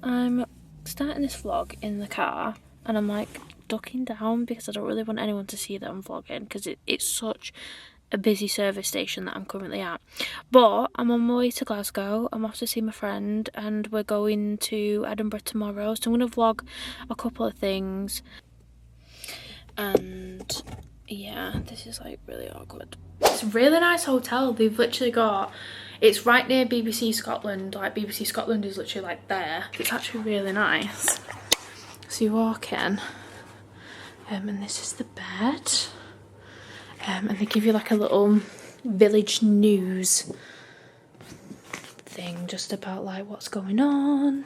I'm starting this vlog in the car and I'm like ducking down because I don't really want anyone to see that I'm vlogging because it's such a busy service station that I'm currently at. But I'm on my way to Glasgow. I'm off to see my friend and we're going to Edinburgh tomorrow, so I'm going to vlog a couple of things. And yeah, this is like really awkward. It's a really nice hotel. They've literally got, it's right near BBC Scotland. Like BBC Scotland is literally like there. It's actually really nice. So you walk in and this is the bed. And they give you like a little village news thing just about like what's going on.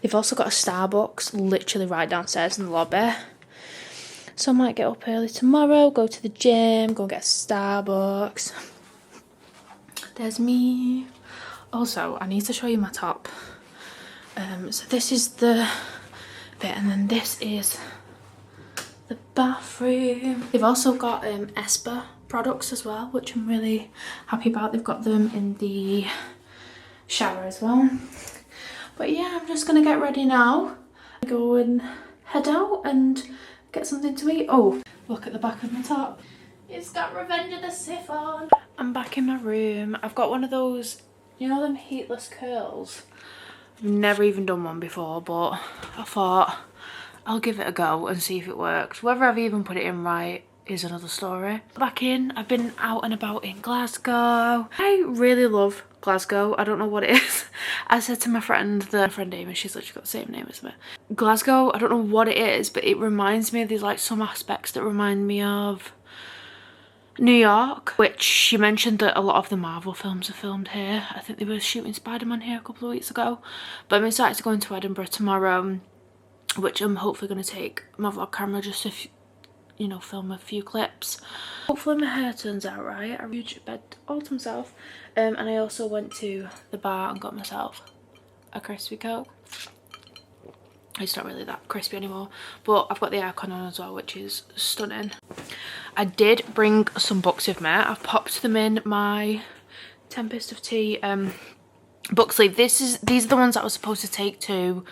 They've also got a Starbucks literally right downstairs in the lobby. So I might get up early tomorrow, go to the gym, go and get a Starbucks. There's me. Also, I need to show you my top. So this is the bit, and then this is the bathroom. They've also got Esper products as well, which I'm really happy about. They've got them in the shower as well. But yeah, I'm just gonna get ready now. Go and head out and get something to eat. Oh, look at the back of my top. It's got Revenge of the Sith on. I'm back in my room. I've got one of those, you know them heatless curls? I've never even done one before, but I thought I'll give it a go and see if it works. Whether I've even put it in right is another story. Back in, I've been out and about in Glasgow. I really love Glasgow. I don't know what it is. I said to my friend Amy, she's literally got the same name as me. Glasgow, I don't know what it is, but it reminds me of these like some aspects that remind me of New York, which she mentioned that a lot of the Marvel films are filmed here. I think they were shooting Spider-Man here a couple of weeks ago. But I'm excited to go into Edinburgh tomorrow, which I'm hopefully going to take my vlog camera just to, you know, film a few clips. Hopefully my hair turns out right. I reached bed all to myself. And I also went to the bar and got myself a crispy Coke. It's not really that crispy anymore, but I've got the aircon on as well, which is stunning. I did bring some books with me. I've popped them in my Tempest of Tea book sleeve. These are the ones that I was supposed to take to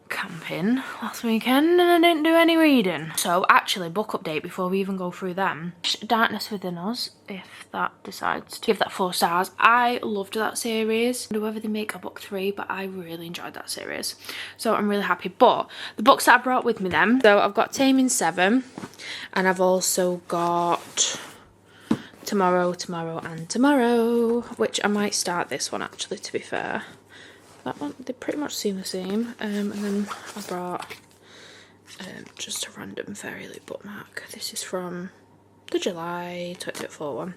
camping last weekend and I didn't do any reading. So actually, book update before we even go through them. Darkness Within Us, if that decides to give that 4 stars. I loved that series. I don't know whether they make a book 3, but I really enjoyed that series. So I'm really happy. But the books that I brought with me then, so I've got Taming 7 and I've also got Tomorrow, and Tomorrow, which I might start this one actually, to be fair. That one, they pretty much seem the same. And then I brought just a random Fairy Loot bookmark. This is from the July 2024 one.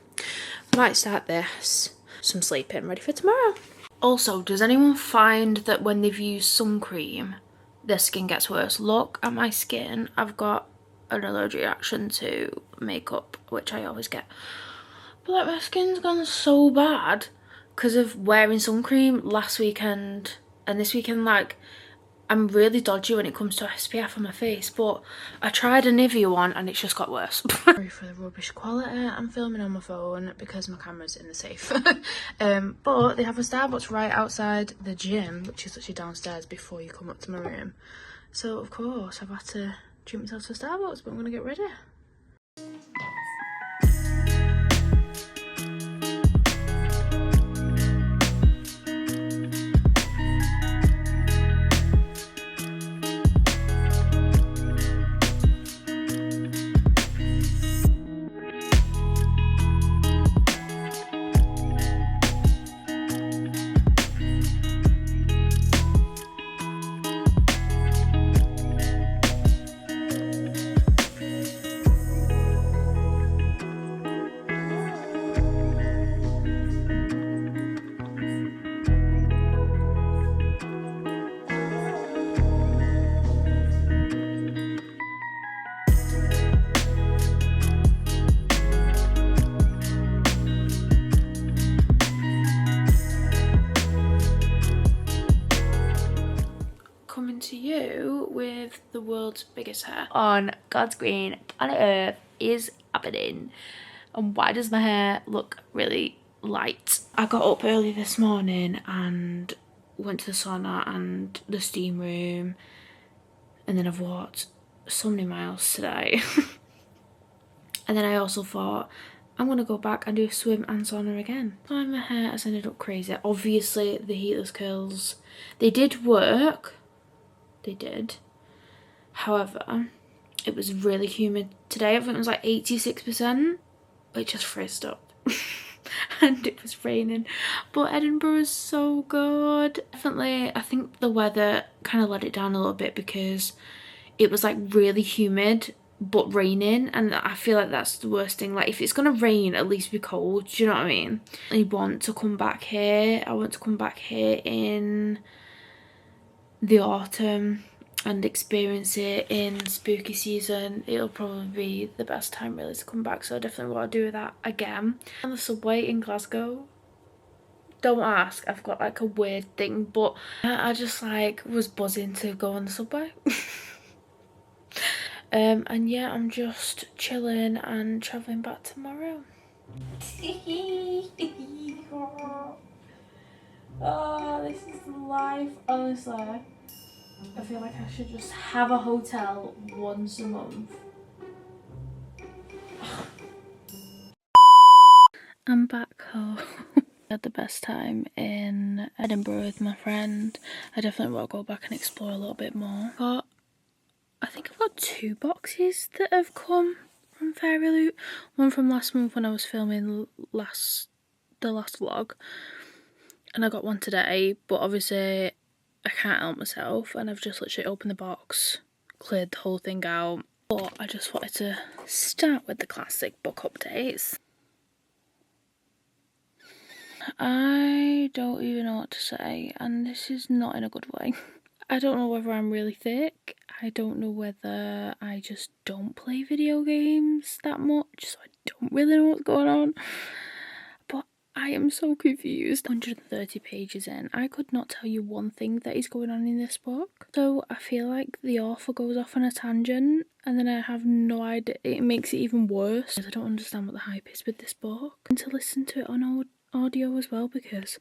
Might start this. Some sleeping, ready for tomorrow. Also, does anyone find that when they've used sun cream, their skin gets worse? Look at my skin. I've got an allergic reaction to makeup, which I always get. But like, my skin's gone so bad because of wearing sun cream last weekend and this weekend. Like, I'm really dodgy when it comes to SPF on my face, but I tried a Nivea one and it's just got worse. Sorry for the rubbish quality. I'm filming on my phone because my camera's in the safe. But they have a Starbucks right outside the gym, which is actually downstairs before you come up to my room. So of course I've had to treat myself to a Starbucks, but I'm gonna get ready. To you with the world's biggest hair on God's green planet Earth is happening. And why does my hair look really light? I got up early this morning and went to the sauna and the steam room, and then I've walked so many miles today. And then I also thought, I'm gonna go back and do a swim and sauna again. And my hair has ended up crazy. Obviously the heatless curls, they did work, they did. However, it was really humid today. I think it was like 86%. It just frizzed up. And it was raining, but Edinburgh is so good. Definitely, I think the weather kind of let it down a little bit because it was like really humid but raining, and I feel like that's the worst thing. Like, if it's gonna rain, at least be cold, do you know what I mean? I want to come back here. I want to come back here in the autumn and experience it in spooky season. It'll probably be the best time really to come back, so I definitely want to do that again. On the subway in Glasgow, don't ask, I've got like a weird thing, but I just like was buzzing to go on the subway. And yeah, I'm just chilling and travelling back tomorrow. Oh, this is life, honestly. I feel like I should just have a hotel once a month. I'm back home. I had the best time in Edinburgh with my friend. I definitely want to go back and explore a little bit more. I think I've got 2 boxes that have come from Fairy Loot. One from last month when I was filming the last vlog. And I got one today, but obviously I can't help myself, and I've just literally opened the box, cleared the whole thing out. But I just wanted to start with the classic book updates. I don't even know what to say, and this is not in a good way. I don't know whether I'm really thick. I don't know whether I just don't play video games that much, so I don't really know what's going on. I am so confused. 130 pages in, I could not tell you one thing that is going on in this book. So I feel like the author goes off on a tangent and then I have no idea. It makes it even worse. I don't understand what the hype is with this book. And to listen to it on audio as well, because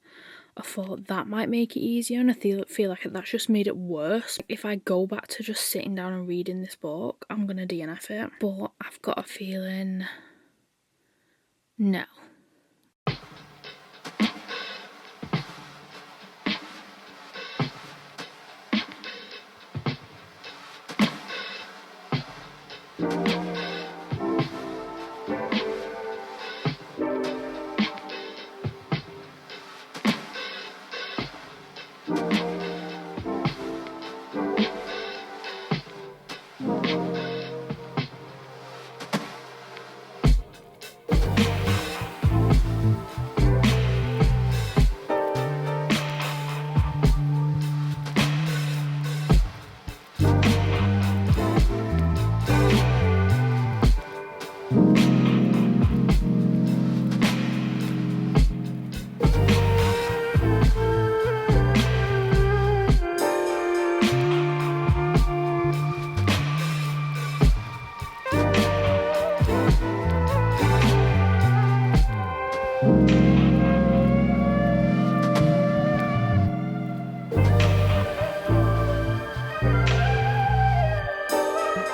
I thought that might make it easier, and I feel like that's just made it worse. If I go back to just sitting down and reading this book, I'm gonna DNF it. But I've got a feeling no.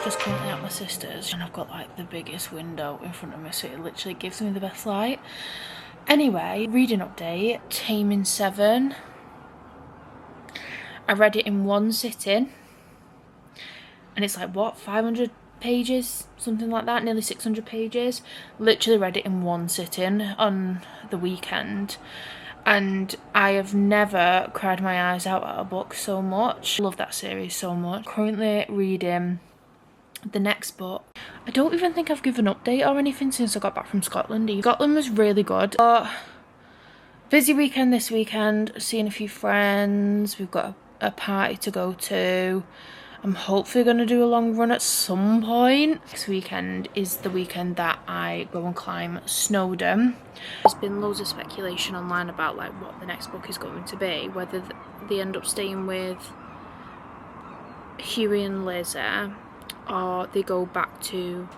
Just currently at my sister's, and I've got like the biggest window in front of me, so it literally gives me the best light. Anyway, reading update, Taming 7. I read it in one sitting, and it's like, what, 500 pages, something like that, nearly 600 pages. Literally read it in one sitting on the weekend, and I have never cried my eyes out at a book so much. I love that series so much. Currently reading the next book. I don't even think I've given an update or anything since I got back from Scotland. Scotland was really good. Busy weekend this weekend, seeing a few friends. We've got a party to go to. I'm hopefully going to do a long run at some point. Next weekend is the weekend that I go and climb Snowdon. There's been loads of speculation online about like what the next book is going to be, whether they end up staying with Hughie and Lizzie, or they go back to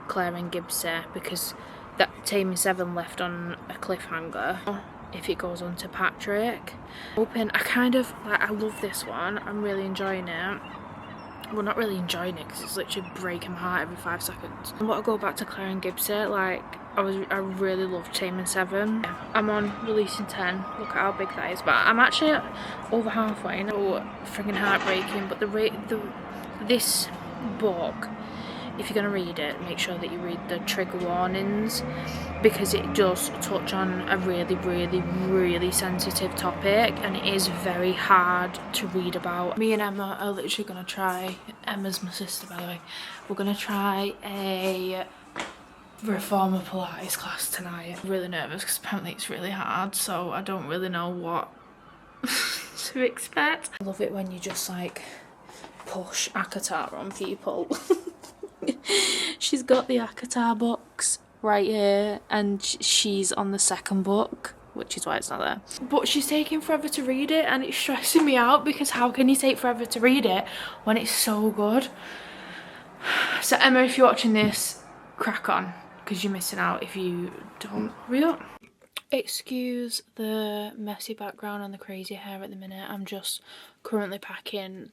Claire and Gibbsy, because that Taming 7 left on a cliffhanger. if it goes on to Patrick. Hoping, I love this one. I'm really enjoying it. Well, not really enjoying it because it's literally breaking my heart every 5 seconds. I want to go back to Claire and Gibson. Like, I really loved Taming 7. I'm on releasing 10. Look at how big that is. But I'm actually over halfway. No, friggin' heartbreaking. But this book, if you're going to read it, make sure that you read the trigger warnings, because it does touch on a really sensitive topic, and it is very hard to read about. Me and Emma are literally going to try, Emma's my sister by the way, we're going to try a reformer Pilates class tonight. I'm really nervous because apparently it's really hard, so I don't really know what to expect. I love it when you just like push Akatar on people. She's got the Akatar box right here, and she's on the second book, which is why it's not there. But she's taking forever to read it, and it's stressing me out because how can you take forever to read it when it's so good? So Emma, if you're watching this, crack on, because you're missing out if you don't hurry up. Excuse the messy background and the crazy hair at the minute. I'm just currently packing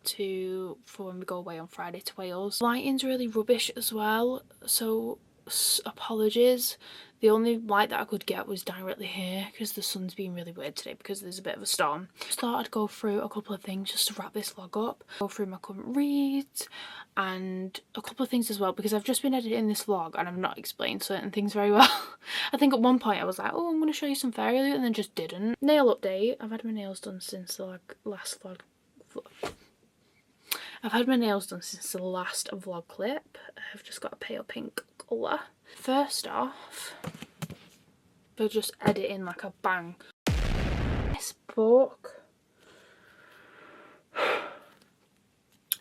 for when we go away on Friday to Wales. Lighting's really rubbish as well, so apologies. The only light that I could get was directly here because the sun's been really weird today because there's a bit of a storm. Just thought I'd go through a couple of things just to wrap this vlog up. Go through my current reads and a couple of things as well, because I've just been editing this vlog and I've not explained certain things very well. I think at one point I was like, oh, I'm going to show you some fairy loot, and then just didn't. Nail update. I've had my nails done since the last vlog. I've had my nails done since the last vlog clip. I've just got a pale pink colour. First off, we'll just edit in like a bang. This book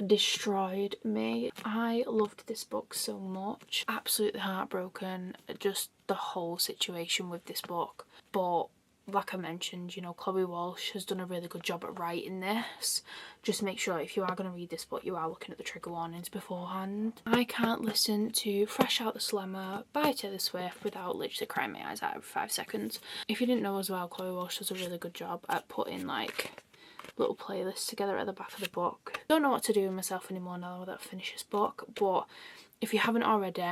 destroyed me. I loved this book so much. Absolutely heartbroken, just the whole situation with this book. But like I mentioned, you know, Chloe Walsh has done a really good job at writing this. Just make sure if you are going to read this book, you are looking at the trigger warnings beforehand. I can't listen to Fresh Out the Slammer by Taylor Swift without literally crying my eyes out every 5 seconds. If you didn't know as well, Chloe Walsh does a really good job at putting like little playlists together at the back of the book. Don't know what to do with myself anymore now that I've finished this book, but if you haven't already,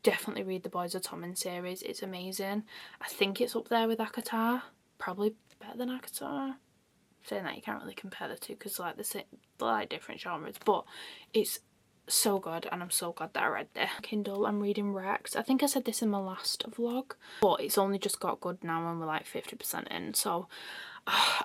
definitely read the Boys of Tommen series. It's amazing. I think it's up there with Akatar. Probably better than Akatar. Saying that, you can't really compare the two because like they're like different genres, but it's so good and I'm so glad that I read it. Kindle, I'm reading Rex. I think I said this in my last vlog, but it's only just got good now and we're like 50% in, so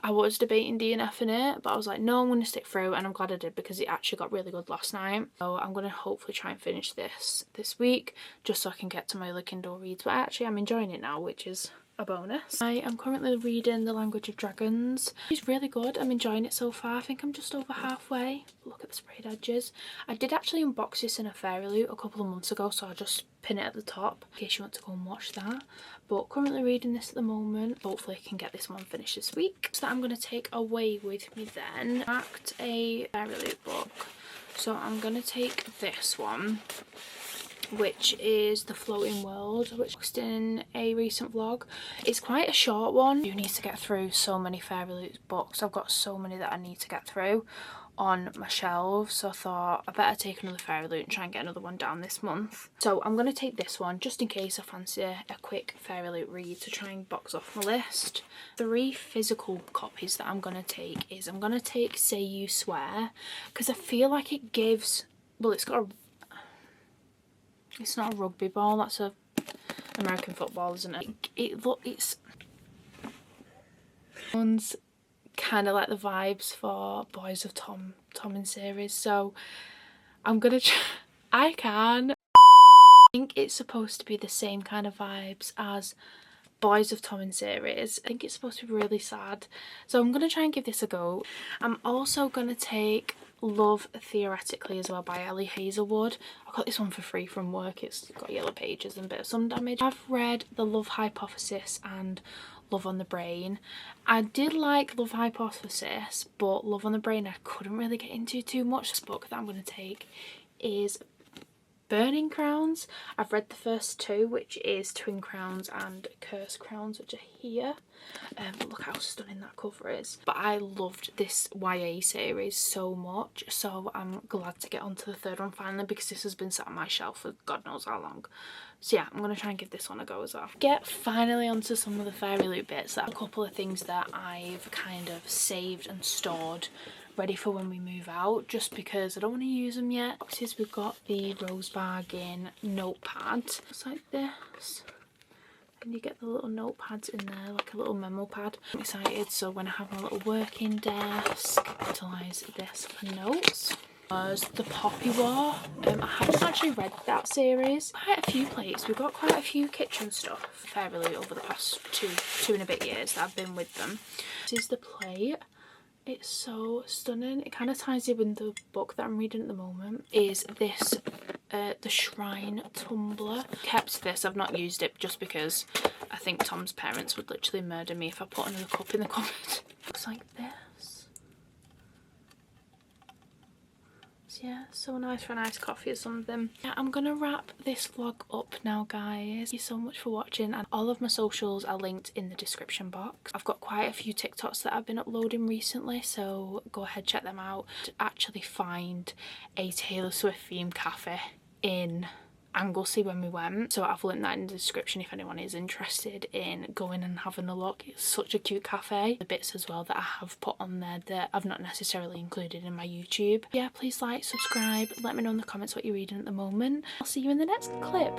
I was debating DNFing it, but I was like, no, I'm going to stick through, and I'm glad I did because it actually got really good last night. So I'm going to hopefully try and finish this week just so I can get to my other Kindle reads, but actually I'm enjoying it now, which is a bonus. I am currently reading The Language of Dragons. It's really good. I'm enjoying it so far. I think I'm just over halfway. Look at the sprayed edges. I did actually unbox this in a fairy loot a couple of months ago, so I'll just pin it at the top in case you want to go and watch that. But currently reading this at the moment. Hopefully I can get this one finished this week. So that I'm going to take away with me then. Act a fairy loot book. So I'm going to take this one, which is The Floating World, which was in a recent vlog. It's quite a short one. You need to get through so many fairy loot books. I've got so many that I need to get through on my shelves, so I thought I better take another fairy loot and try and get another one down this month. So I'm going to take this one just in case I fancy a quick fairy loot read to try and box off my list. 3 physical copies that I'm going to take is I'm going to take Say You Swear, because I feel like it gives, well, it's not a rugby ball, that's a American football, isn't it? It's one's kind of like the vibes for Boys of Tommen series, so I'm gonna try. I think it's supposed to be the same kind of vibes as Boys of Tommen series. I think it's supposed to be really sad, so I'm gonna try and give this a go. I'm also gonna take Love Theoretically as well by Ellie Hazelwood. I got this one for free from work. It's got yellow pages and a bit of sun damage. I've read The Love Hypothesis and Love on the Brain. I did like Love Hypothesis, but Love on the Brain I couldn't really get into too much. This book that I'm going to take is Burning Crowns. I've read the first two, which is Twin Crowns and Curse Crowns, which are here. But look how stunning that cover is. But I loved this YA series so much, so I'm glad to get onto the third one finally, because this has been sat on my shelf for God knows how long. So yeah, I'm going to try and give this one a go as well. Get finally onto some of the Fairy Loot bits. There are a couple of things that I've kind of saved and stored ready for when we move out, just because I don't want to use them yet. Boxes, we've got the Rose Bargain notepad. Looks like this. And you get the little notepads in there, like a little memo pad. I'm excited, so when I have my little working desk, utilise this for notes. The Poppy War. I haven't actually read that series. Quite a few plates. We've got quite a few kitchen stuff fairly over the past two and a bit years that I've been with them. This is the plate. It's so stunning. It kind of ties in with the book that I'm reading at the moment. Is this the Shrine tumbler. Kept this. I've not used it just because I think Tom's parents would literally murder me if I put another cup in the cupboard. Looks like this. Yeah, so nice for a nice coffee or something. Yeah, I'm gonna wrap this vlog up now, guys. Thank you so much for watching, and all of my socials are linked in the description box. I've got quite a few TikToks that I've been uploading recently, so go ahead, check them out. To actually find a Taylor Swift themed cafe in Anglesey when we went, so I've linked that in the description if anyone is interested in going and having a look. It's such a cute cafe. The bits as well that I have put on there that I've not necessarily included in my YouTube. Yeah, please like, subscribe, let me know in the comments what you're reading at the moment. I'll see you in the next clip.